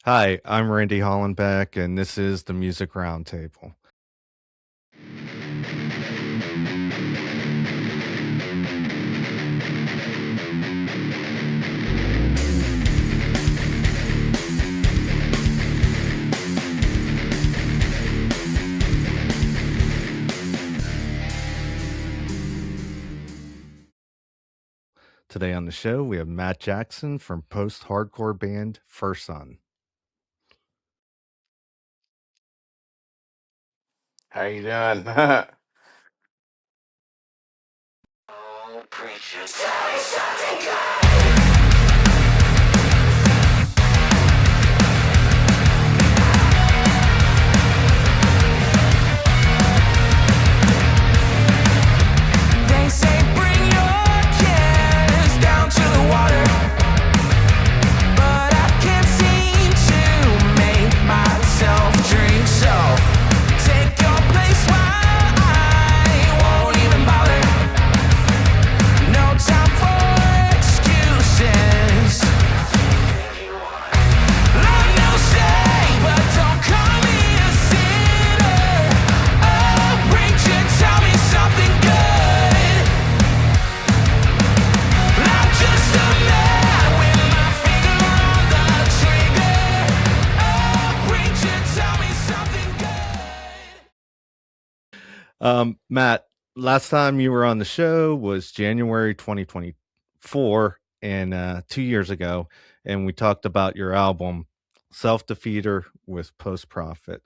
Hi, I'm Randy Hollenbeck, and this is the Music Roundtable. Today on the show, we have Matt Jackson from post-hardcore band FiRSUN. How you doing? They say bring your cares down to the water, but I can't seem to make myself drink. So take your place while I won't even bother. No time for excuses. Love no shame, but don't call me a sinner. Oh, preacher, tell me something good. I'm just a man with my finger on the trigger. Oh, preacher, tell me something good. Matt, last time you were on the show was January 2024, and 2 years ago, and we talked about your album Self Defeater with Post Profit.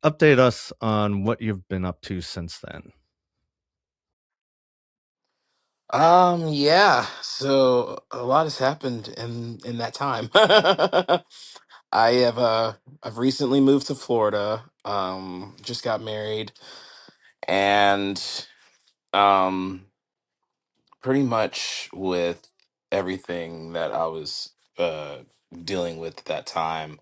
Update us on what you've been up to since then. Yeah. So a lot has happened in that time. I've recently moved to Florida. Just got married, and um, pretty much with everything that I was dealing with at that time.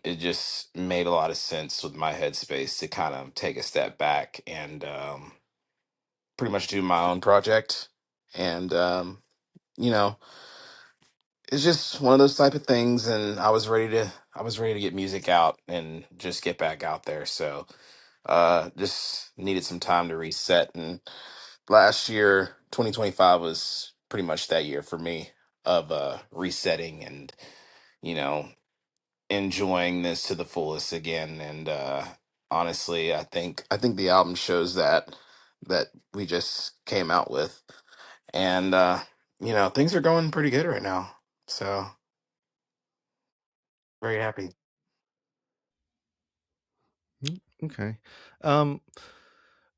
It just made a lot of sense with my headspace to kind of take a step back and pretty much do my own project. And you know, it's just one of those type of things. And I was ready to get music out and just get back out there. So just needed some time to reset. And last year, 2025 was pretty much that year for me of resetting and you know enjoying this to the fullest again. And honestly, I think the album shows that we just came out with. And things are going pretty good right now. So very happy. Okay. Um,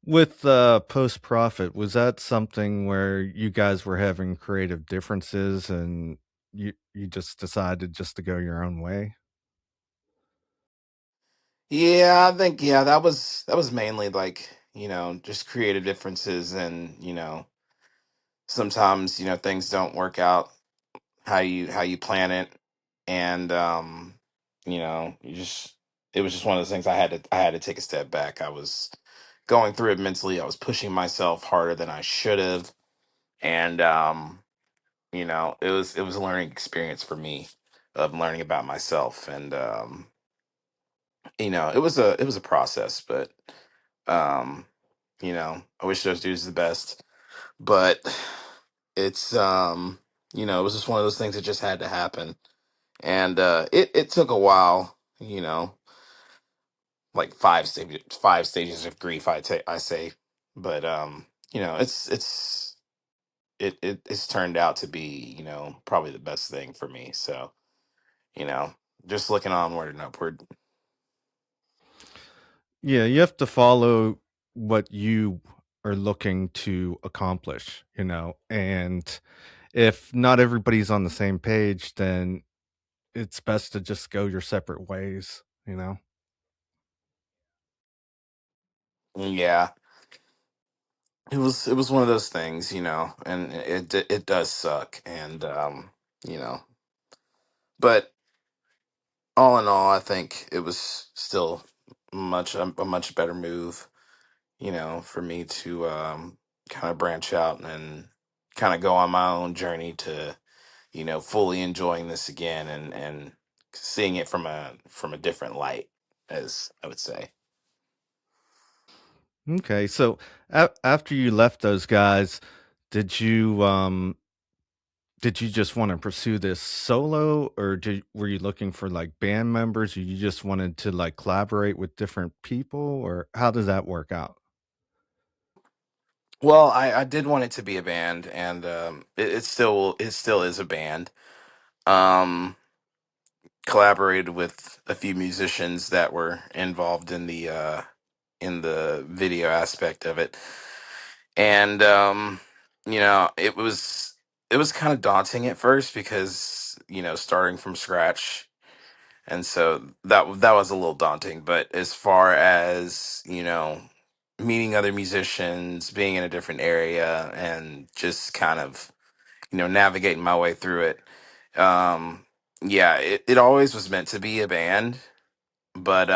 with Post Profit, was that something where you guys were having creative differences and you just decided just to go your own way? Yeah, I think that was mainly like, just creative differences. And sometimes, things don't work out how you plan it. And you just it was just one of those things. I had to take a step back. I was going through it mentally. I was pushing myself harder than I should have. And it was a learning experience for me of learning about myself. And it was a process. But um I wish those dudes the best. But it's it was just one of those things that just had to happen. And it took a while, like five stages of grief, I say. But it's turned out to be, probably the best thing for me. So, you know just looking onward and upward. Yeah, you have to follow what you are looking to accomplish, and if not everybody's on the same page, then it's best to just go your separate ways. Yeah, it was one of those things, and it does suck. And you know but all in all, I think it was still a much better move, for me to kind of branch out and kind of go on my own journey to fully enjoying this again and seeing it from a different light, as I would say. Okay, so after you left those guys, did you did you just want to pursue this solo, or were you looking for like band members, or you just wanted to like collaborate with different people, or how does that work out? Well, I did want it to be a band, and it still is a band. Um, Collaborated with a few musicians that were involved in the video aspect of it, and it was kind of daunting at first because starting from scratch, and so that was a little daunting. But as far as meeting other musicians, being in a different area, and just kind of navigating my way through it, yeah, it always was meant to be a band, but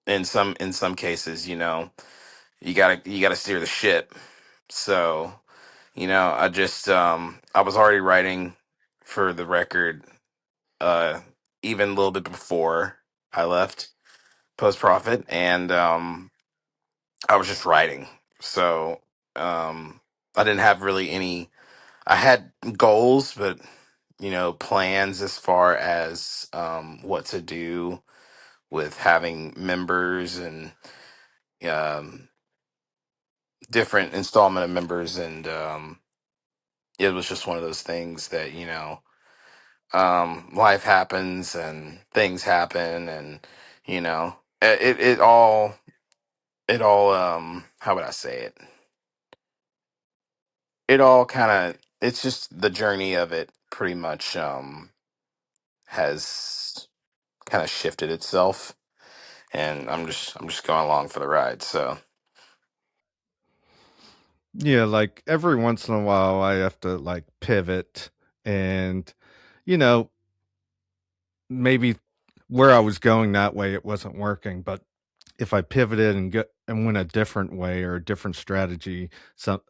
in some cases, you gotta steer the ship. So I was already writing for the record, uh even a little bit before I left Post Profit, and I was just writing. So I didn't have really any. I had goals, but plans as far as what to do with having members and um, different installment of members, and it was just one of those things that life happens and things happen, and it all how would I say it? It all kind of, it's just the journey of it pretty much has kind of shifted itself, and I'm just going along for the ride. So Yeah, like every once in a while, I have to like pivot, and you know, maybe where I was going that way, it wasn't working. But if I pivoted and get and went a different way or a different strategy, so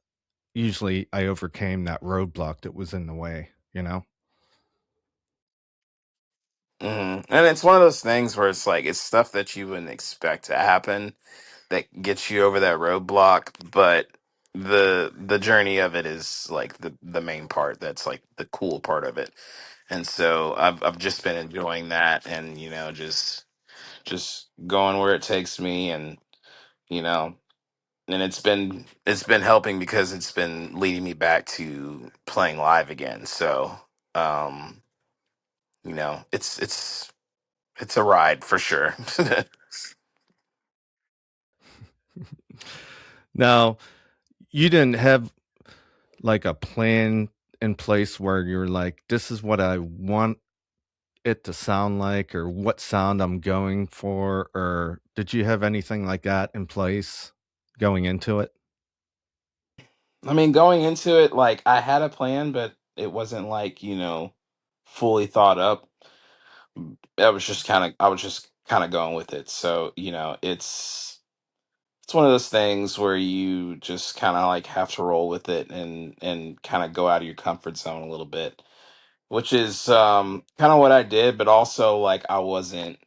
usually I overcame that roadblock that was in the way, you know? and it's one of those things where it's like it's stuff that you wouldn't expect to happen that gets you over that roadblock, but the journey of it is like the main part. That's like the cool part of it. And so I've just been enjoying that, and just going where it takes me, and you know and it's been helping because it's been leading me back to playing live again. So um it's a ride for sure. Now, you didn't have like a plan in place where you're like, this is what I want it to sound like, or what sound I'm going for, or did you have anything like that in place going into it? I mean, going into it, like, I had a plan, but it wasn't like, fully thought up. I was just kind of going with it. So, it's one of those things where you just kind of like have to roll with it, and kind of go out of your comfort zone a little bit, which is kind of what I did, but also like I wasn't,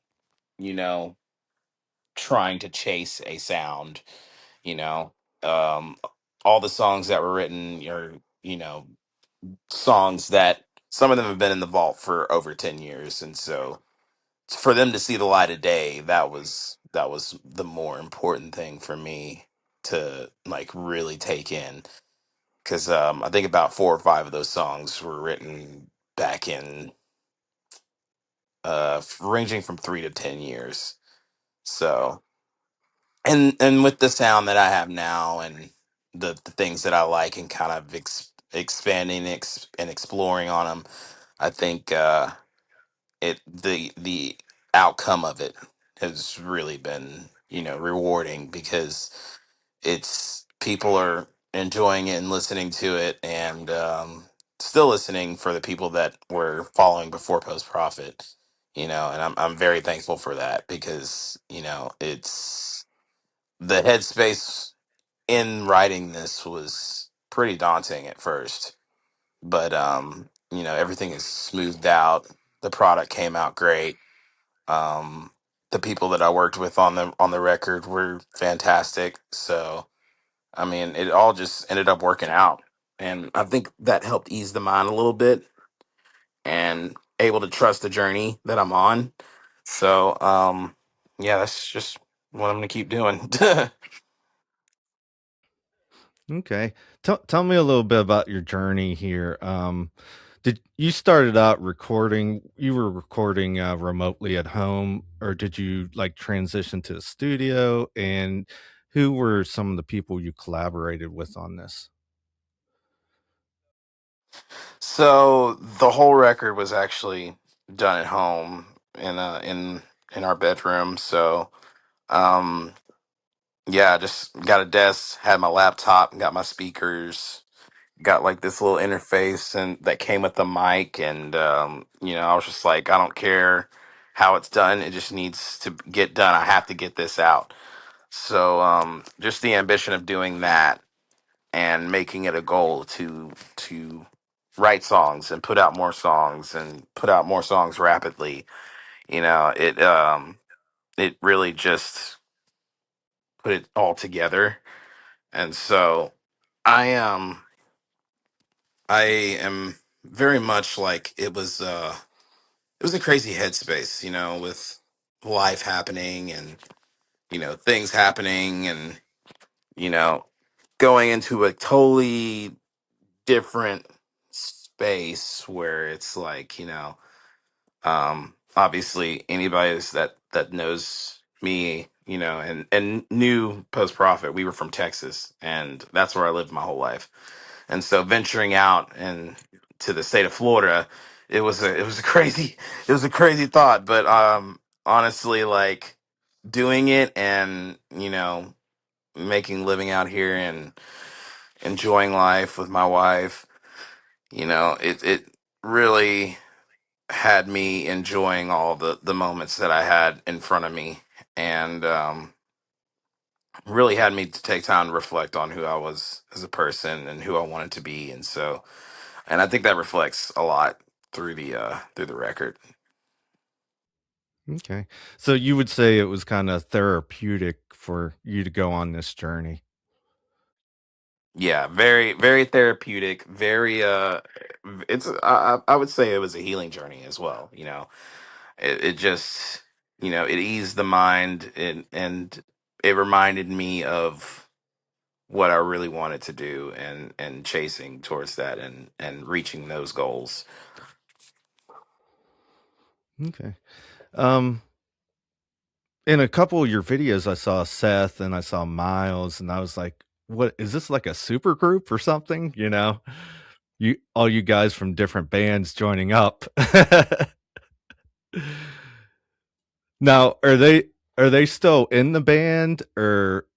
you know, trying to chase a sound, you know. Um all the songs that were written are, songs that some of them have been in the vault for over 10 years, and so for them to see the light of day, that was the more important thing for me to like really take in, because I think about 4 or 5 of those songs were written back in ranging from 3 to 10 years. So, and with the sound that I have now, and the things that I like, and kind of expanding and exploring on them, I think the outcome of it has really been rewarding, because it's people are enjoying it and listening to it, and still listening for the people that were following before Post Profit, and I'm very thankful for that, because it's the headspace in writing this was pretty daunting at first. but everything is smoothed out. The product came out great. Um, the people that I worked with on the record were fantastic. So I mean, it all just ended up working out, and I think that helped ease the mind a little bit and able to trust the journey that I'm on. So yeah, that's just what I'm gonna keep doing. Okay. Tell me a little bit about your journey here. Did you started out recording? You were recording remotely at home, or did you like transition to the studio? And who were some of the people you collaborated with on this? So the whole record was actually done at home in our bedroom. So um yeah, just got a desk, had my laptop, got my speakers, got like this little interface and that came with the mic, and I was just like, I don't care how it's done, it just needs to get done. I have to get this out. So just the ambition of doing that and making it a goal to write songs and put out more songs and put out more songs rapidly. It really just put it all together. And so I I am very much like it was a crazy headspace, with life happening and things happening, and you know going into a totally different space where it's like, obviously anybody that knows me, and knew Post Profit, we were from Texas, and that's where I lived my whole life. And so venturing out and to the state of Florida, it was a crazy it was a crazy thought, but honestly, like, doing it and making living out here and enjoying life with my wife, it really had me enjoying all the moments that I had in front of me, and really had me to take time to reflect on who I was as a person and who I wanted to be. And I think that reflects a lot through the record. Okay. So you would say it was kind of therapeutic for you to go on this journey. Yeah, very very therapeutic. Very it's I would say it was a healing journey as well. It just it eased the mind, and it reminded me of what I really wanted to do, and chasing towards that, and reaching those goals. Okay. Um, in a couple of your videos, I saw Seth and I saw Miles, and I was like, "What is this, like a super group or something?" You all you guys from different bands joining up. Now, are they still in the band, or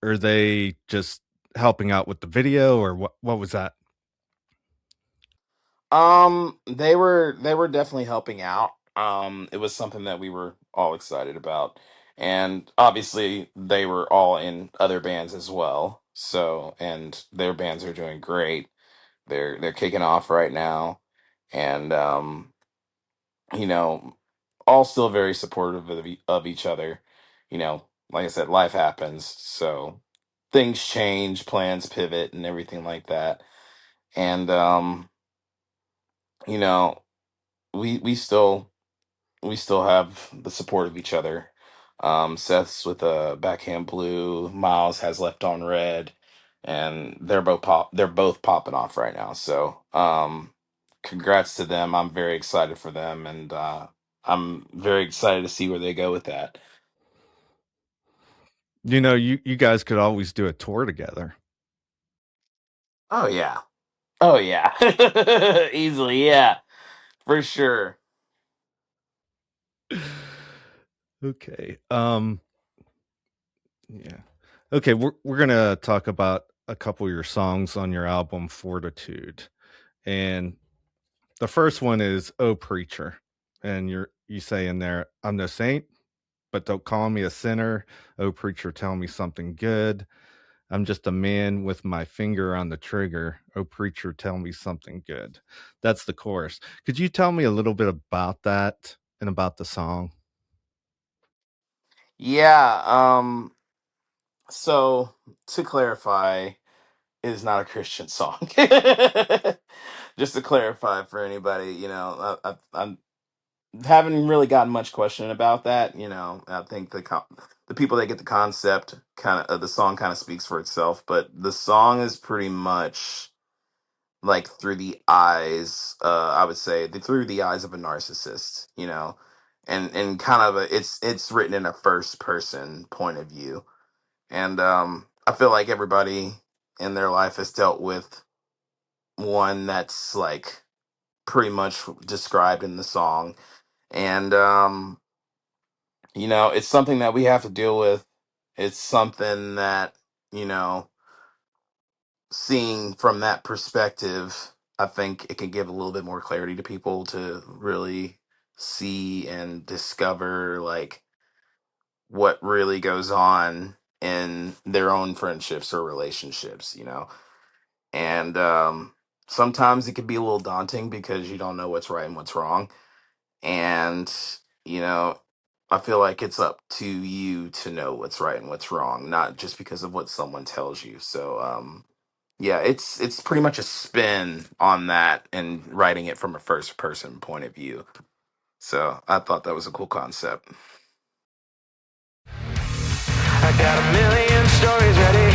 are they just helping out with the video, or what was that? They were definitely helping out. It was something that we were all excited about, and obviously they were all in other bands as well. So, and their bands are doing great. They're kicking off right now, and you know, all still very supportive of each other. Like I said, life happens, so things change, plans pivot, and everything like that. And you know, we still have the support of each other. Seth's with a backhand blue. Miles has left on red, and They're both popping off right now. So, congrats to them. I'm very excited for them, and I'm very excited to see where they go with that. You guys could always do a tour together. Oh yeah. Oh yeah. Easily, yeah, for sure. Okay. Yeah. Okay, we're gonna talk about a couple of your songs on your album Fortitude. And the first one is "Oh Preacher." And you say in there, "I'm no saint, but don't call me a sinner. Oh preacher, tell me something good." I'm just a man with my finger on the trigger. Oh, preacher, tell me something good. That's the chorus. Could you tell me a little bit about that and about the song? Yeah. So to clarify, it is not a Christian song. Just to clarify for anybody, I'm haven't really gotten much question about that. I think the people that get the concept kind of the song kind of speaks for itself. But the song is pretty much like through the eyes. I would say through the eyes of a narcissist. And kind of it's written in a first person point of view. And I feel like everybody in their life has dealt with one that's like pretty much described in the song. And it's something that we have to deal with. It's something that, you know, seeing from that perspective, I think it can give a little bit more clarity to people to really see and discover like what really goes on in their own friendships or relationships. And sometimes it can be a little daunting because you don't know what's right and what's wrong. And you know I feel like it's up to you to know what's right and what's wrong, not just because of what someone tells you. So yeah, it's pretty much a spin on that and writing it from a first person point of view. So I thought that was a cool concept. I got a million stories ready,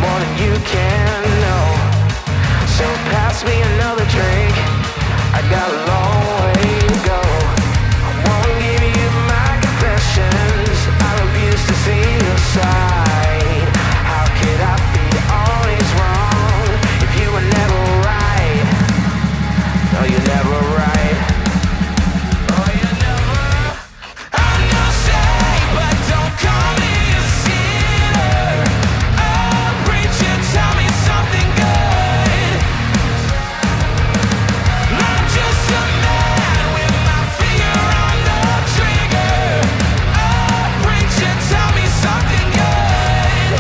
more than you can know. So pass me another drink. I got a long way to go. I won't give you my confessions. I refuse to see your side. How could I be always wrong if you were never right? No, you're never right. Oh, you're never. I'm no saint, but don't call me a sinner. Oh, preacher, tell me something good. I'm just a man with my finger on the trigger. Oh, preacher, tell me something good.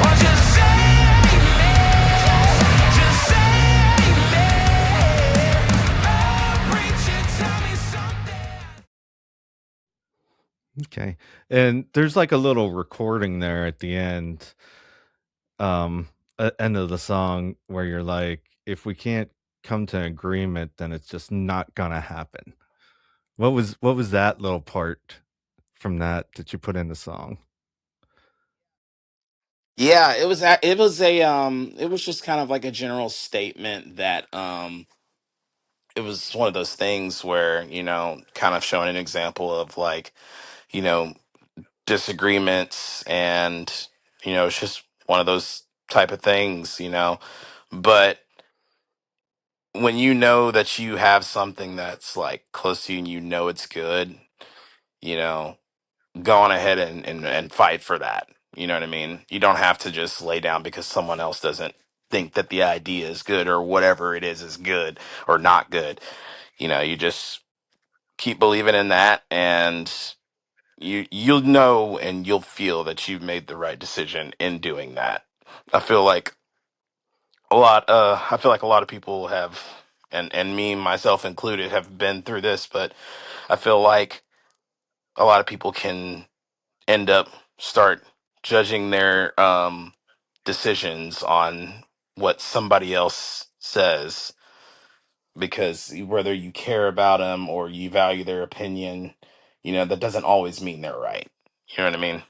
Or just save me. Just save me. Oh, preacher, tell me something. Okay. And there's like a little recording there at the end of the song where you're like, if we can't come to an agreement, then it's just not gonna happen. What was that little part from that you put in the song? Yeah, it was just kind of like a general statement that it was one of those things where, kind of showing an example of like, you know, disagreements, and it's just one of those type of things. But when you know that you have something that's like close to you and you know it's good, you know go on ahead and fight for that. You know what I mean? You don't have to just lay down because someone else doesn't think that the idea is good or whatever it is good or not good. You just keep believing in that, and you'll know and you'll feel that you've made the right decision in doing that. I feel like I feel like a lot of people have, and me myself included, have been through this, but I feel like a lot of people can end up start judging their decisions on what somebody else says, because whether you care about them or you value their opinion, that doesn't always mean they're right. You know what I mean?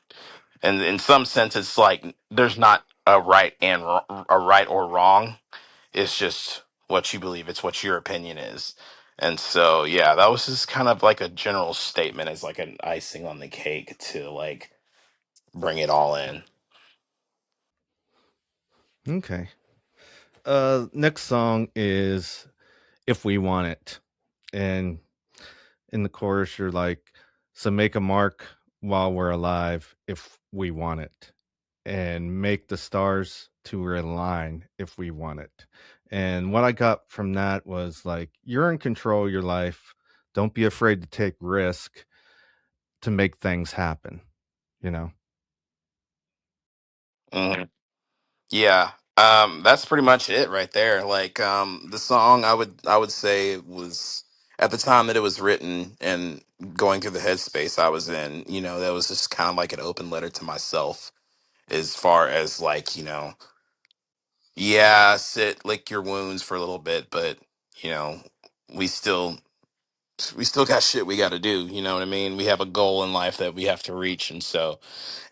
And in some sense, it's like there's not a right or wrong. It's just what you believe. It's what your opinion is. And so, yeah, that was just kind of like a general statement as like an icing on the cake to like bring it all in. Okay. Next song is If We Want It. And in the chorus, you're like, so make a mark while we're alive if we want it, and make the stars to align if we want it. And what I got from that was like, you're in control of your life. Don't be afraid to take risk to make things happen, you know? Mhm. Yeah. That's pretty much it right there. Like the song I would say was at the time that it was written and going through the headspace I was in, that was just kind of like an open letter to myself as far as like, yeah, sit, lick your wounds for a little bit, but you know, we still we still got shit we got to do. You know what I mean? We have a goal in life that we have to reach,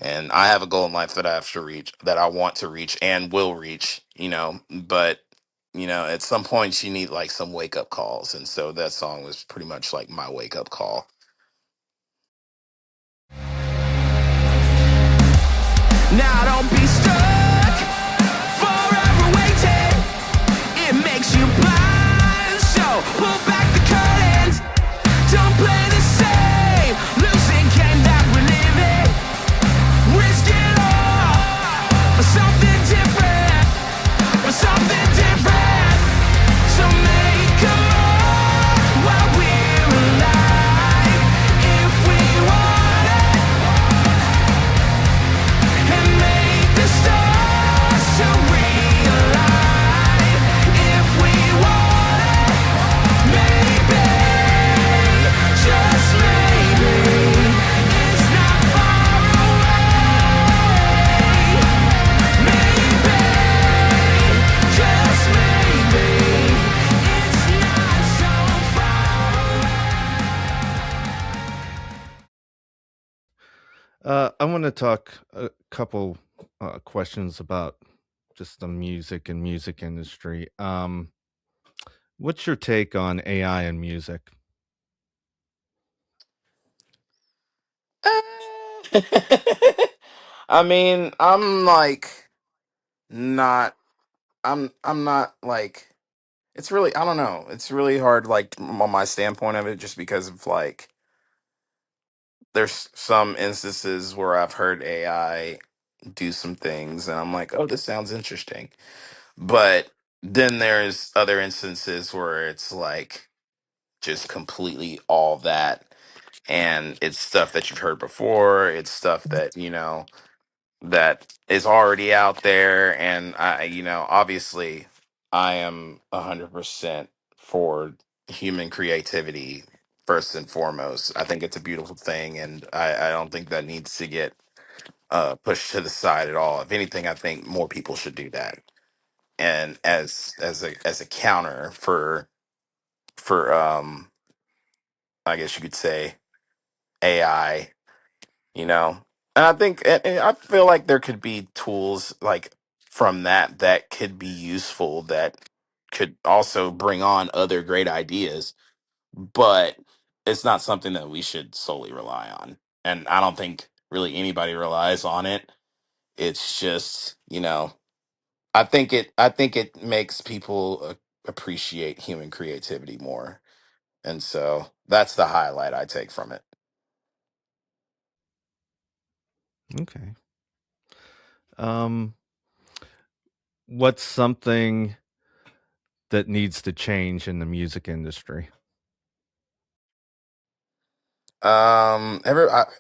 and I have a goal in life that I have to reach, that I want to reach and will reach. But at some point you need like some wake up calls, and so that song was pretty much like my wake up call. Now don't be stuck forever waiting. It makes you blind. So pull back the curtains. Don't play the same losing game that we're living. Risk it all for something different. For something different. So make a more while we're alive. If we want it, and make the stars to realign. If we want it, maybe, just maybe, it's not far away. Maybe, just maybe, it's not so far away. I want to talk a couple questions about just the music and music industry. What's your take on AI and music? I mean, I'm like not. I'm not like. It's really, I don't know. It's really hard, like on my standpoint of it, just because of like there's some instances where I've heard AI do some things, and I'm like, oh, this sounds interesting. But then there's other instances where it's like just completely all that, and it's stuff that you've heard before. It's stuff that that is already out there, and obviously I am 100% for human creativity first and foremost. I think it's a beautiful thing, and I don't think that needs to get pushed to the side at all. If anything, I think more people should do that. And as a counter for I guess you could say AI, you know and I think, and I feel like there could be tools like from that could be useful, that could also bring on other great ideas, but it's not something that we should solely rely on, and I don't think really anybody relies on it. It's just, I think it makes people appreciate human creativity more, and so that's the highlight I take from it. Okay. Um, what's something that needs to change in the music industry?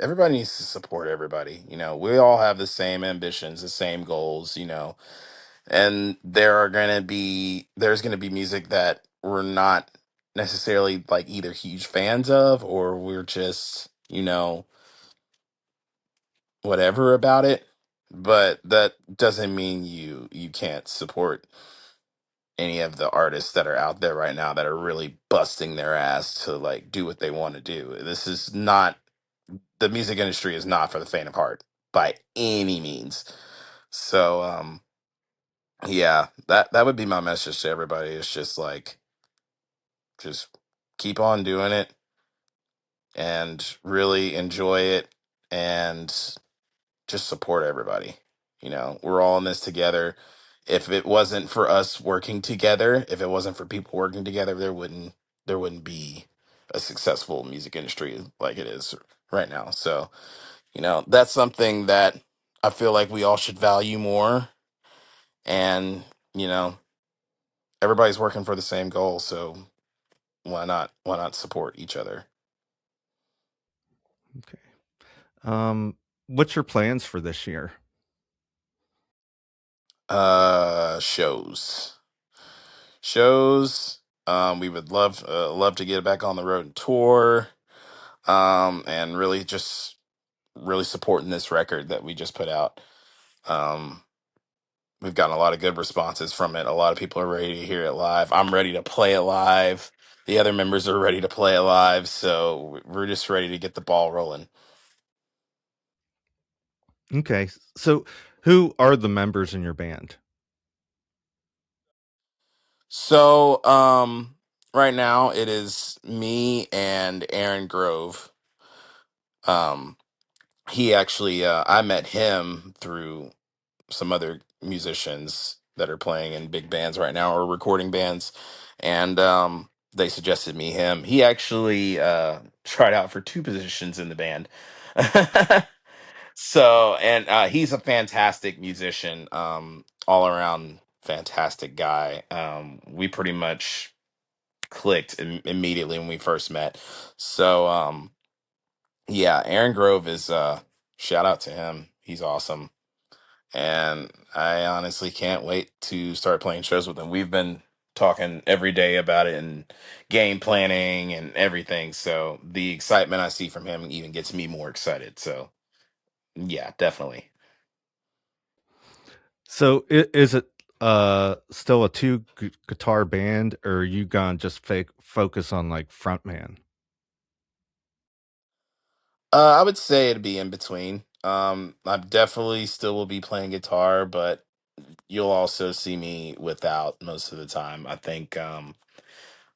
Everybody needs to support everybody. We all have the same ambitions, the same goals. And there's gonna be music that we're not necessarily like either huge fans of, or we're just whatever about it. But that doesn't mean you can't support any of the artists that are out there right now that are really busting their ass to like do what they want to do. This is not The music industry is not for the faint of heart by any means. So yeah, that would be my message to everybody. It's just like, just keep on doing it and really enjoy it, and just support everybody. We're all in this together. If it wasn't for us working together, if it wasn't for people working together, there wouldn't be a successful music industry like it is right now. So, that's something that I feel like we all should value more. And, you know, everybody's working for the same goal. So why not support each other? Okay. What's your plans for this year? Shows. Shows. We would love to get back on the road and tour. And really just really supporting this record that we just put out. Um, we've gotten a lot of good responses from it. A lot of people are ready to hear it live. I'm ready to play it live. The other members are ready to play it live. So we're just ready to get the ball rolling. Okay. So who are the members in your band? So, right now it is me and Aaron Grove. Um, he actually, I met him through some other musicians that are playing in big bands right now or recording bands, and they suggested me him. He actually tried out for two positions in the band. So, and he's a fantastic musician, all around fantastic guy. We pretty much clicked immediately when we first met. So, yeah, Aaron Grove is shout out to him. He's awesome. And I honestly can't wait to start playing shows with him. We've been talking every day about it and game planning and everything. So the excitement I see from him even gets me more excited. So yeah, definitely. So is it still a two guitar band, or are you gonna just focus on like frontman? I would say it'd be in between. I definitely still will be playing guitar, but you'll also see me without most of the time. I think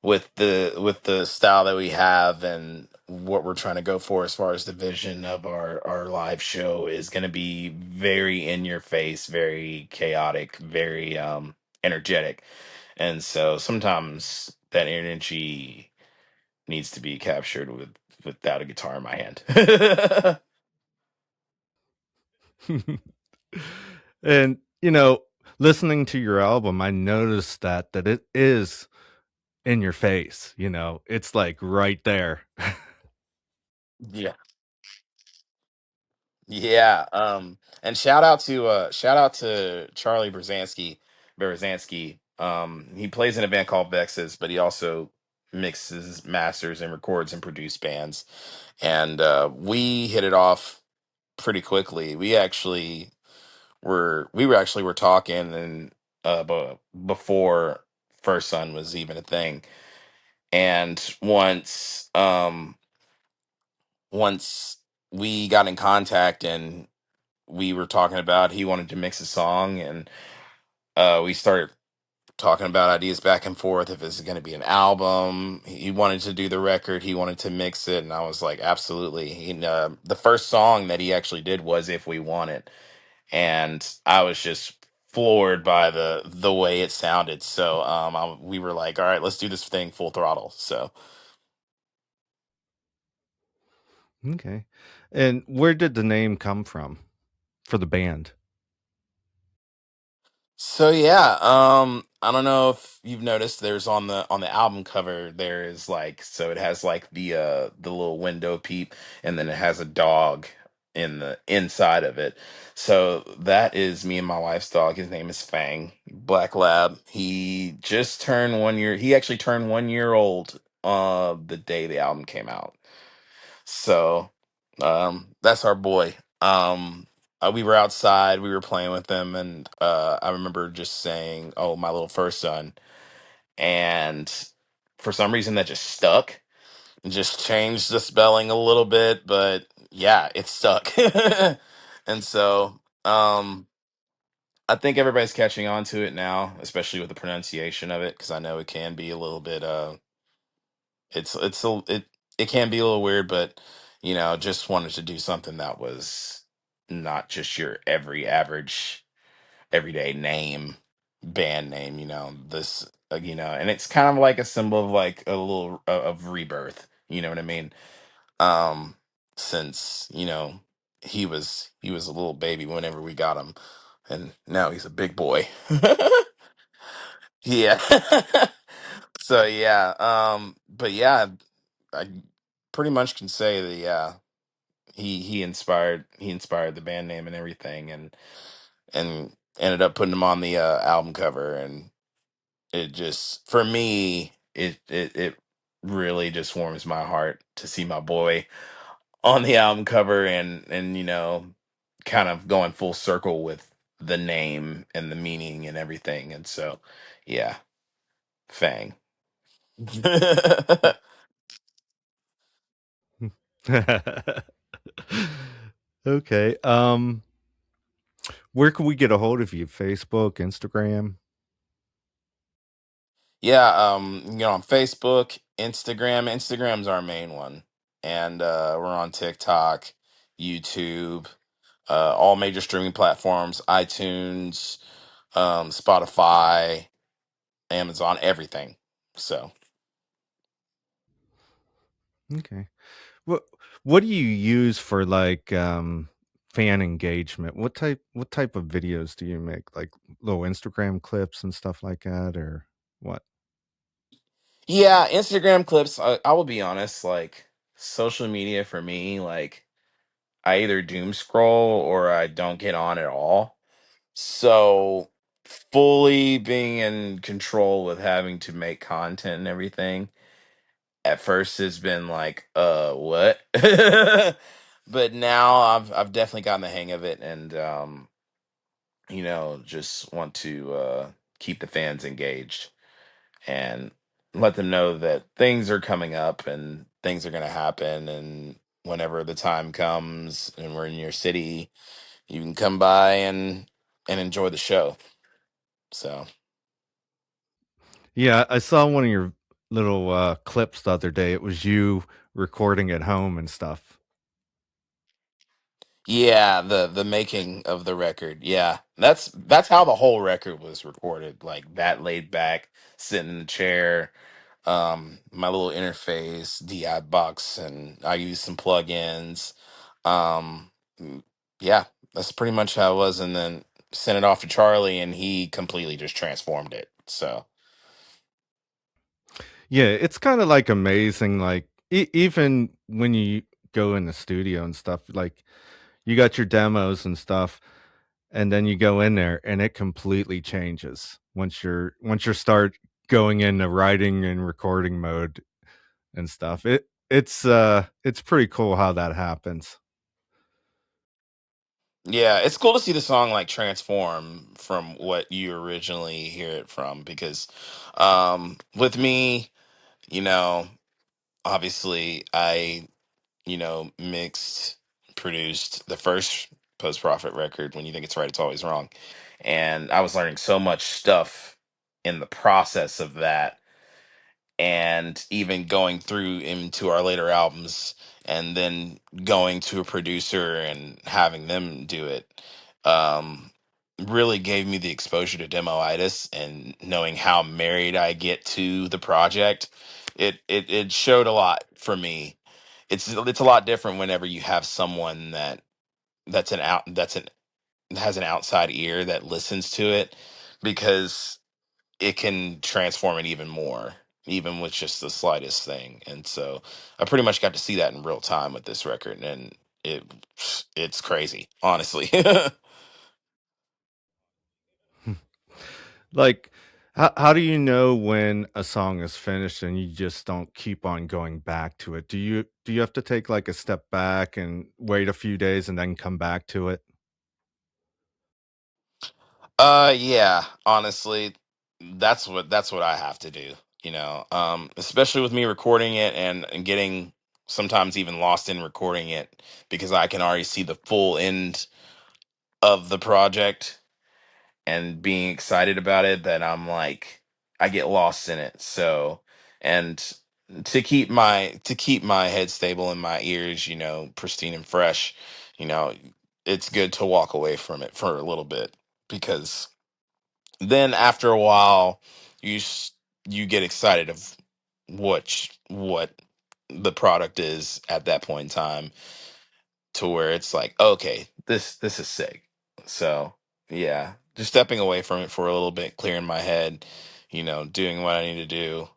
with the style that we have and what we're trying to go for as far as the vision of our live show is going to be very in your face, very chaotic, very energetic. And so sometimes that energy needs to be captured without a guitar in my hand. And listening to your album, I noticed that it is in your face. It's like right there. Yeah. Yeah, and shout out to Charlie Berzanski. He plays in a band called Vexes, but he also mixes, masters, and records and produce bands. And we hit it off pretty quickly. We were talking and before FiRSUN was even a thing. And once we got in contact and we were talking about he wanted to mix a song, and we started talking about ideas back and forth if it's going to be an album. He wanted to do the record, he wanted to mix it, and I was like absolutely. The first song that he actually did was If We Want It, and I was just floored by the way it sounded. So we were like, all right, let's do this thing full throttle. So Okay. And where did the name come from for the band? So yeah, I don't know if you've noticed there's on the album cover there is like, so it has like the little window peep, and then it has a dog in the inside of it. So that is me and my wife's dog. His name is Fang, Black Lab. He just turned 1 year. He actually turned 1 year old the day the album came out. So that's our boy. We were outside, we were playing with them, and I remember just saying, "Oh, my little first son," and for some reason that just stuck. Just changed the spelling a little bit, but yeah, it stuck. And so I think everybody's catching on to it now, especially with the pronunciation of it, because I know it can be a little bit it can be a little weird, but just wanted to do something that was not just your every average everyday name, band name. This and it's kind of like a symbol of like a little of rebirth. You know what I mean? Since he was a little baby whenever we got him, and now he's a big boy. Yeah. So yeah, but yeah, I pretty much can say that yeah, he inspired the band name and everything, and ended up putting him on the album cover, and it just, for me, it really just warms my heart to see my boy on the album cover, and kind of going full circle with the name and the meaning and everything. And so, yeah, Fang. Okay. Where can we get a hold of you? Facebook, Instagram? Yeah, on Facebook, Instagram. Instagram's our main one, and we're on TikTok, YouTube, all major streaming platforms, iTunes, Spotify, Amazon, everything. So, Okay. What what do you use for like fan engagement? What type of videos do you make? Like little Instagram clips and stuff like that or what? yeah, Instagram clips. I will be honest, like social media for me, like I either doom scroll or I don't get on at all. So, fully being in control with having to make content and everything at first has been like, what? But now I've definitely gotten the hang of it, and just want to keep the fans engaged and let them know that things are coming up and things are going to happen, and whenever the time comes and we're in your city, you can come by and enjoy the show. So, Yeah, I saw one of your little clips the other day. It was you recording at home and stuff. yeah, the making of the record. Yeah. That's how the whole record was recorded. Like that, laid back, sitting in the chair, my little interface, DI box, and I used some plugins. Um mm, yeah, that's pretty much how it was, and then sent it off to Charlie and he completely just transformed it. So, Yeah, it's kind of like amazing like even when you go in the studio and stuff like you got your demos and stuff and then you go in there and it completely changes once you start going into writing and recording mode and stuff. It's pretty cool how that happens. yeah, it's cool to see the song like transform from what you originally hear it from, because with me, you know, obviously I, mixed, produced the first Post Profit record, When You Think It's Right, It's Always Wrong. And I was learning so much stuff in the process of that, and even going through into our later albums, and then going to a producer and having them do it, um, really gave me the exposure to demoitis, and knowing how married I get to the project, it showed a lot for me. It's a lot different whenever you have someone that's an out that's an has an outside ear that listens to it, because it can transform it even more, even with just the slightest thing. And so I pretty much got to see that in real time with this record, and it it's crazy, honestly. Like, how do you know when a song is finished and you just don't keep on going back to it? Do you have to take like a step back and wait a few days and then come back to it? Yeah, honestly, that's what I have to do, especially with me recording it, and getting sometimes even lost in recording it, because I can already see the full end of the project and being excited about it, that I'm like, I get lost in it. So, and to keep my head stable and my ears, pristine and fresh, you know, it's good to walk away from it for a little bit, because then after a while, you get excited of what the product is at that point in time, to where it's like, okay, this is sick. So, yeah, just stepping away from it for a little bit, clearing my head, doing what I need to do,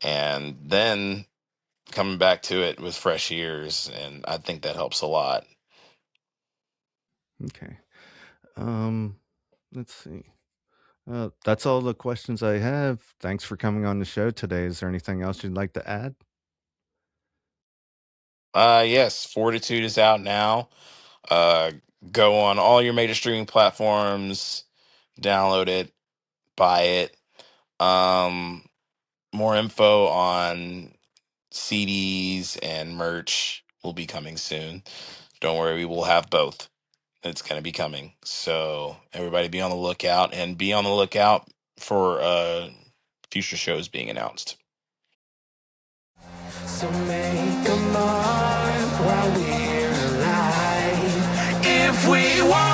and then coming back to it with fresh ears, and I think that helps a lot. Okay. Um, Let's see. That's all the questions I have. Thanks for coming on the show today. Is there anything else you'd like to add? Yes, Fortitude is out now. Uh, go on all your major streaming platforms, download it, buy it. More info on CDs and merch will be coming soon. Don't worry, we will have both. It's going to be coming. So everybody be on the lookout, and be on the lookout for future shows being announced. So make a mark while we're alive. If we want